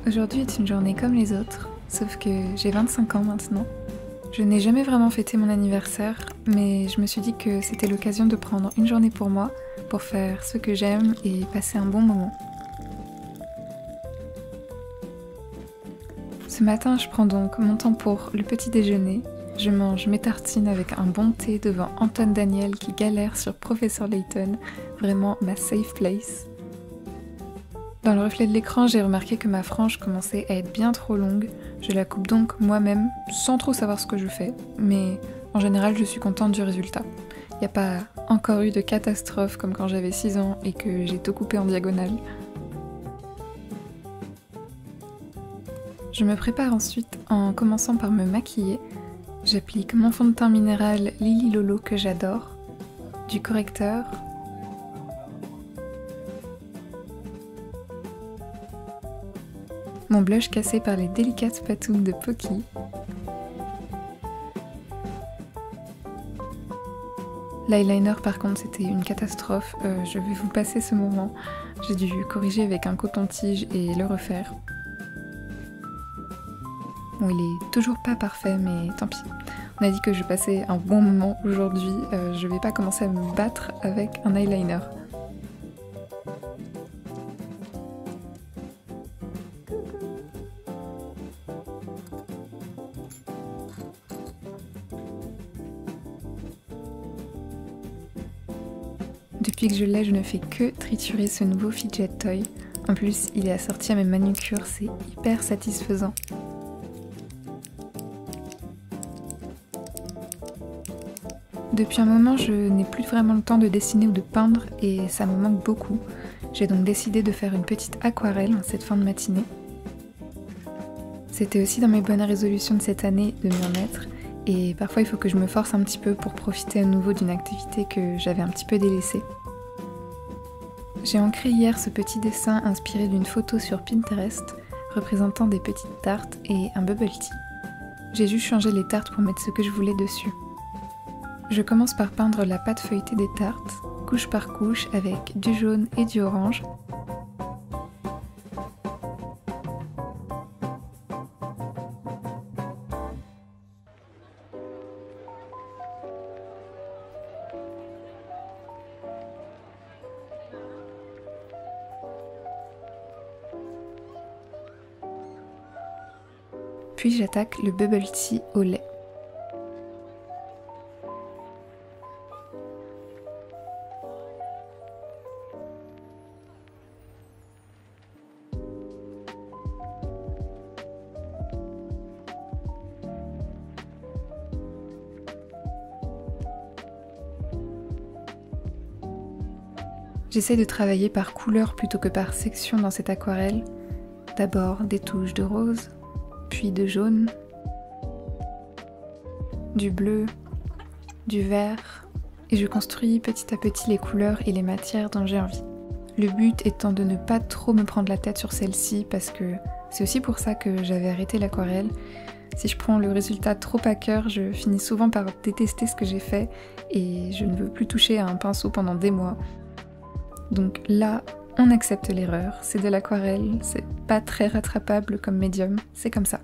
Aujourd'hui est une journée comme les autres, sauf que j'ai 25 ans maintenant. Je n'ai jamais vraiment fêté mon anniversaire, mais je me suis dit que c'était l'occasion de prendre une journée pour moi, pour faire ce que j'aime et passer un bon moment. Ce matin, je prends donc mon temps pour le petit déjeuner. Je mange mes tartines avec un bon thé devant Antoine Daniel qui galère sur Professeur Layton, vraiment ma safe place. Dans le reflet de l'écran, j'ai remarqué que ma frange commençait à être bien trop longue. Je la coupe donc moi-même, sans trop savoir ce que je fais, mais en général je suis contente du résultat. Il n'y a pas encore eu de catastrophe comme quand j'avais 6 ans et que j'ai tout coupé en diagonale. Je me prépare ensuite en commençant par me maquiller. J'applique mon fond de teint minéral Lily Lolo que j'adore, du correcteur, mon blush cassé par les délicates patounes de Pocky, l'eyeliner par contre c'était une catastrophe, je vais vous passer ce moment, j'ai dû corriger avec un coton-tige et le refaire. Bon, il est toujours pas parfait, mais tant pis. On a dit que je passais un bon moment aujourd'hui, je vais pas commencer à me battre avec un eyeliner. Depuis que je l'ai, je ne fais que triturer ce nouveau fidget toy. En plus, il est assorti à mes manucures, c'est hyper satisfaisant. Depuis un moment, je n'ai plus vraiment le temps de dessiner ou de peindre et ça me manque beaucoup. J'ai donc décidé de faire une petite aquarelle en cette fin de matinée. C'était aussi dans mes bonnes résolutions de cette année de m'y remettre et parfois il faut que je me force un petit peu pour profiter à nouveau d'une activité que j'avais un petit peu délaissée. J'ai ancré hier ce petit dessin inspiré d'une photo sur Pinterest représentant des petites tartes et un bubble tea. J'ai juste changé les tartes pour mettre ce que je voulais dessus. Je commence par peindre la pâte feuilletée des tartes, couche par couche avec du jaune et du orange. Puis j'attaque le bubble tea au lait. J'essaie de travailler par couleur plutôt que par section dans cette aquarelle. D'abord des touches de rose, puis de jaune, du bleu, du vert, et je construis petit à petit les couleurs et les matières dont j'ai envie. Le but étant de ne pas trop me prendre la tête sur celle-ci parce que c'est aussi pour ça que j'avais arrêté l'aquarelle. Si je prends le résultat trop à cœur, je finis souvent par détester ce que j'ai fait et je ne veux plus toucher à un pinceau pendant des mois. Donc là, on accepte l'erreur, c'est de l'aquarelle, c'est pas très rattrapable comme médium, c'est comme ça.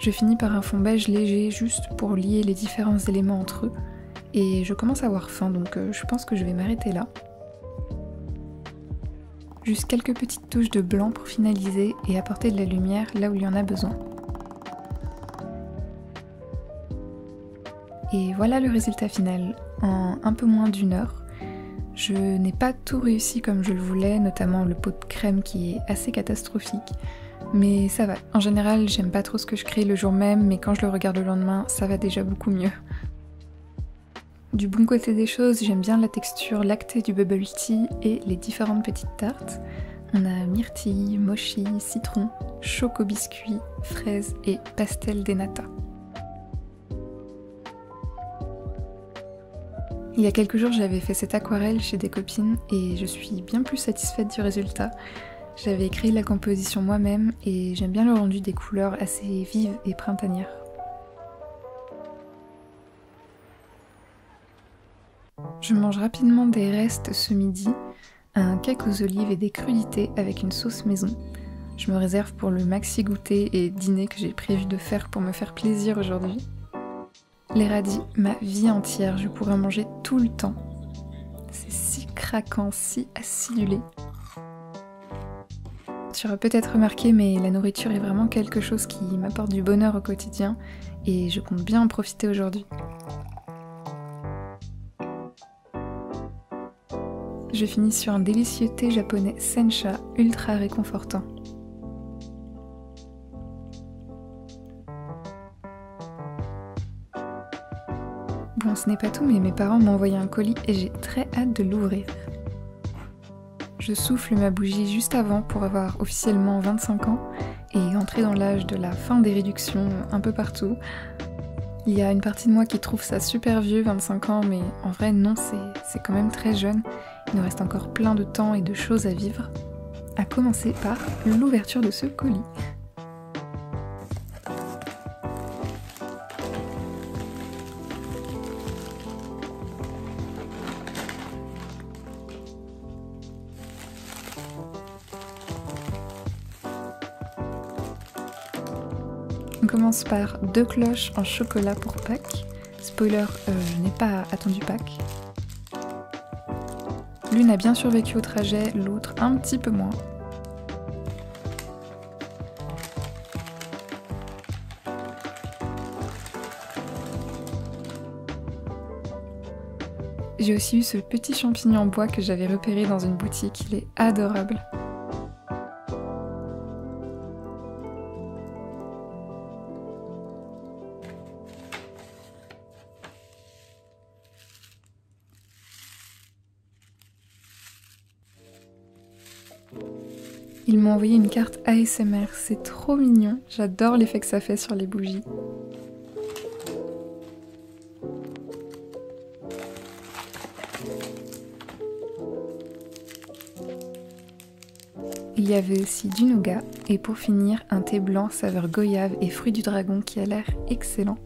Je finis par un fond beige léger juste pour lier les différents éléments entre eux et je commence à avoir faim donc je pense que je vais m'arrêter là. Juste quelques petites touches de blanc pour finaliser et apporter de la lumière là où il y en a besoin. Et voilà le résultat final, en un peu moins d'1 heure. Je n'ai pas tout réussi comme je le voulais, notamment le pot de crème qui est assez catastrophique. Mais ça va, en général j'aime pas trop ce que je crée le jour même, mais quand je le regarde le lendemain, ça va déjà beaucoup mieux. Du bon côté des choses, j'aime bien la texture lactée du bubble tea et les différentes petites tartes. On a myrtille, mochi, citron, choco biscuit, fraise et pastel des nata. Il y a quelques jours, j'avais fait cette aquarelle chez des copines et je suis bien plus satisfaite du résultat. J'avais écrit la composition moi-même et j'aime bien le rendu des couleurs assez vives et printanières. Je mange rapidement des restes ce midi, un cake aux olives et des crudités avec une sauce maison. Je me réserve pour le maxi goûter et dîner que j'ai prévu de faire pour me faire plaisir aujourd'hui. Les radis, ma vie entière, je pourrais en manger tout le temps. C'est si craquant, si acidulé. Tu auras peut-être remarqué, mais la nourriture est vraiment quelque chose qui m'apporte du bonheur au quotidien et je compte bien en profiter aujourd'hui. Je finis sur un délicieux thé japonais sencha, ultra réconfortant. Bon, ce n'est pas tout, mais mes parents m'ont envoyé un colis et j'ai très hâte de l'ouvrir. Je souffle ma bougie juste avant pour avoir officiellement 25 ans et entrer dans l'âge de la fin des réductions un peu partout. Il y a une partie de moi qui trouve ça super vieux, 25 ans, mais en vrai non, c'est quand même très jeune. Il nous reste encore plein de temps et de choses à vivre. À commencer par l'ouverture de ce colis. On commence par 2 cloches en chocolat pour Pâques. Spoiler, je n'ai pas attendu Pâques. L'une a bien survécu au trajet, l'autre un petit peu moins. J'ai aussi eu ce petit champignon en bois que j'avais repéré dans une boutique, il est adorable. Ils m'ont envoyé une carte ASMR, c'est trop mignon, j'adore l'effet que ça fait sur les bougies. Il y avait aussi du nougat et pour finir un thé blanc saveur goyave et fruits du dragon qui a l'air excellent.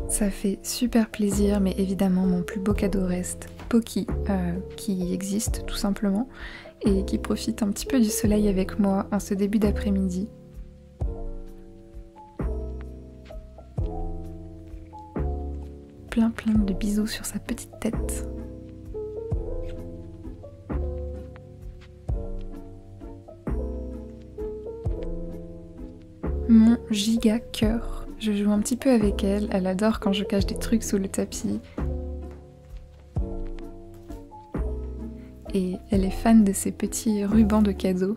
Ça fait super plaisir, mais évidemment mon plus beau cadeau reste Poki, qui existe tout simplement et qui profite un petit peu du soleil avec moi en ce début d'après-midi. Plein de bisous sur sa petite tête. Mon giga cœur. Je joue un petit peu avec elle, elle adore quand je cache des trucs sous le tapis. Et elle est fan de ces petits rubans de cadeaux.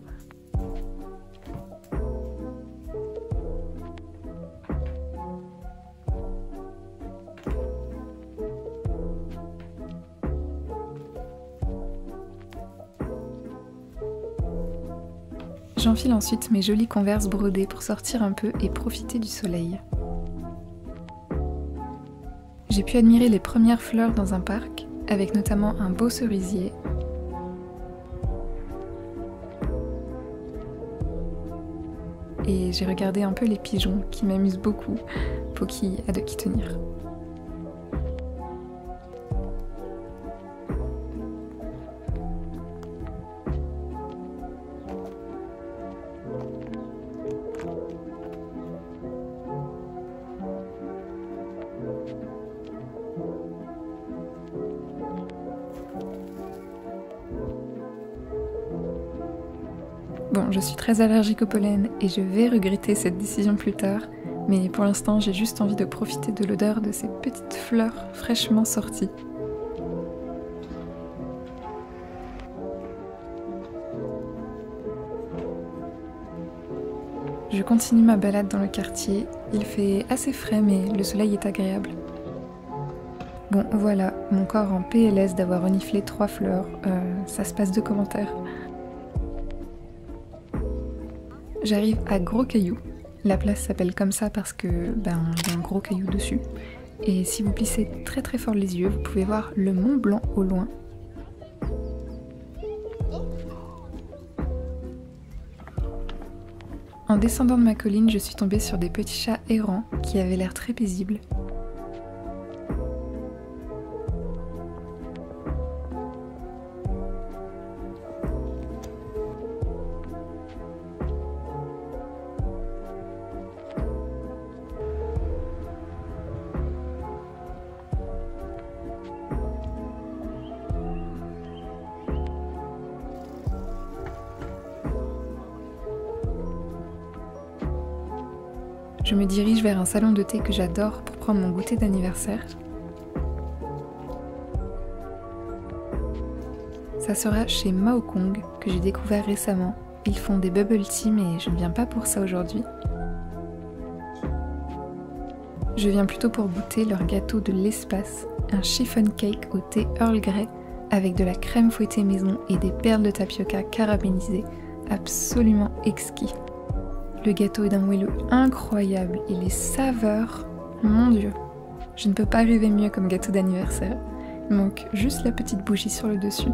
J'enfile ensuite mes jolies Converse brodées pour sortir un peu et profiter du soleil. J'ai pu admirer les premières fleurs dans un parc, avec notamment un beau cerisier. Et j'ai regardé un peu les pigeons qui m'amusent beaucoup. Poki a de qui tenir. Bon, je suis très allergique au pollen et je vais regretter cette décision plus tard, mais pour l'instant j'ai juste envie de profiter de l'odeur de ces petites fleurs fraîchement sorties. Je continue ma balade dans le quartier, il fait assez frais mais le soleil est agréable. Bon voilà, mon corps en PLS d'avoir reniflé 3 fleurs, ça se passe de commentaires. J'arrive à Gros Caillou. La place s'appelle comme ça parce que y a un gros caillou dessus. Et si vous plissez très très fort les yeux, vous pouvez voir le Mont Blanc au loin. En descendant de ma colline, je suis tombée sur des petits chats errants qui avaient l'air très paisibles. Je me dirige vers un salon de thé que j'adore pour prendre mon goûter d'anniversaire. Ça sera chez Mao Kong que j'ai découvert récemment. Ils font des bubble tea mais je ne viens pas pour ça aujourd'hui. Je viens plutôt pour goûter leur gâteau de l'espace, un chiffon cake au thé Earl Grey avec de la crème fouettée maison et des perles de tapioca caramélisées, absolument exquis. Le gâteau est d'un moelleux incroyable et les saveurs, mon Dieu, je ne peux pas rêver mieux comme gâteau d'anniversaire. Il manque juste la petite bougie sur le dessus.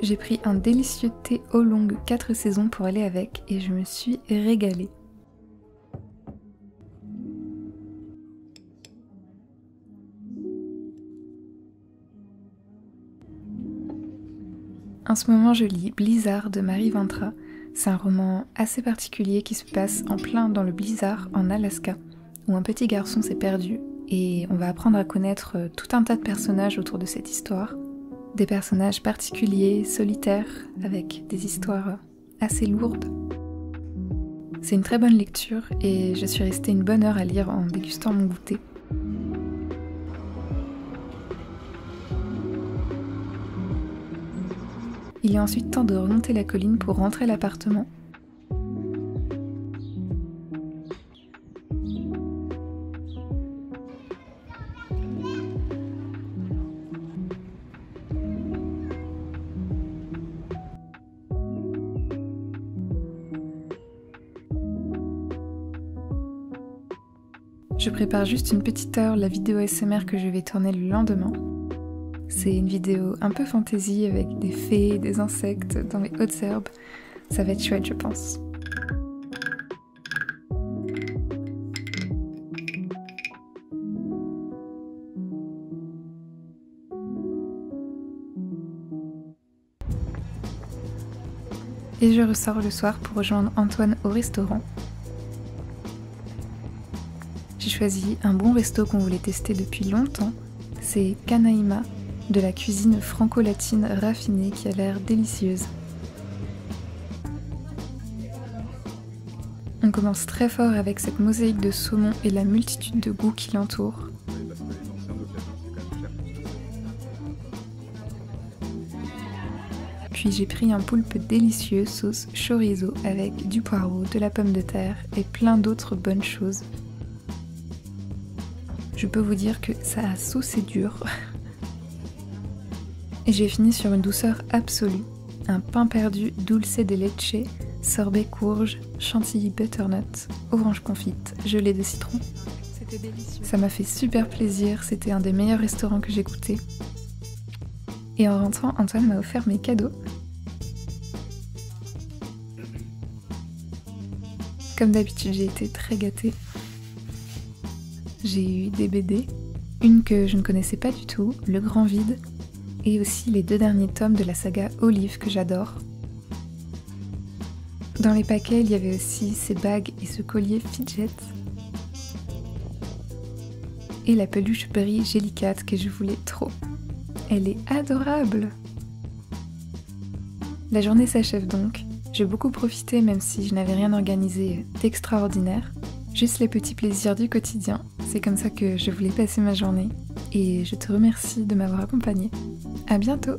J'ai pris un délicieux thé oolong 4 saisons pour aller avec et je me suis régalée. En ce moment, je lis Blizzard de Marie Ventra. C'est un roman assez particulier qui se passe en plein dans le blizzard en Alaska, où un petit garçon s'est perdu et on va apprendre à connaître tout un tas de personnages autour de cette histoire. Des personnages particuliers, solitaires, avec des histoires assez lourdes. C'est une très bonne lecture et je suis restée une bonne heure à lire en dégustant mon goûter. Il est ensuite temps de remonter la colline pour rentrer à l'appartement. Je prépare juste une petite heure la vidéo ASMR que je vais tourner le lendemain. C'est une vidéo un peu fantaisie avec des fées, des insectes dans les hautes herbes. Ça va être chouette, je pense. Et je ressors le soir pour rejoindre Antoine au restaurant. J'ai choisi un bon resto qu'on voulait tester depuis longtemps. C'est Canaima, de la cuisine franco-latine raffinée qui a l'air délicieuse. On commence très fort avec cette mosaïque de saumon et la multitude de goûts qui l'entourent. Puis j'ai pris un poulpe délicieux sauce chorizo avec du poireau, de la pomme de terre et plein d'autres bonnes choses. Je peux vous dire que ça a saucé dur. Et j'ai fini sur une douceur absolue. Un pain perdu dulce de leche, sorbet courge, chantilly butternut, orange confite, gelée de citron. C'était délicieux. Ça m'a fait super plaisir, c'était un des meilleurs restaurants que j'ai goûté. Et en rentrant, Antoine m'a offert mes cadeaux. Comme d'habitude, j'ai été très gâtée. J'ai eu des BD, une que je ne connaissais pas du tout, Le Grand Vide, et aussi les 2 derniers tomes de la saga Olive que j'adore. Dans les paquets, il y avait aussi ces bagues et ce collier Fidget. Et la peluche Brie Jellycat que je voulais trop. Elle est adorable! La journée s'achève donc. J'ai beaucoup profité même si je n'avais rien organisé d'extraordinaire. Juste les petits plaisirs du quotidien. C'est comme ça que je voulais passer ma journée. Et je te remercie de m'avoir accompagnée. À bientôt!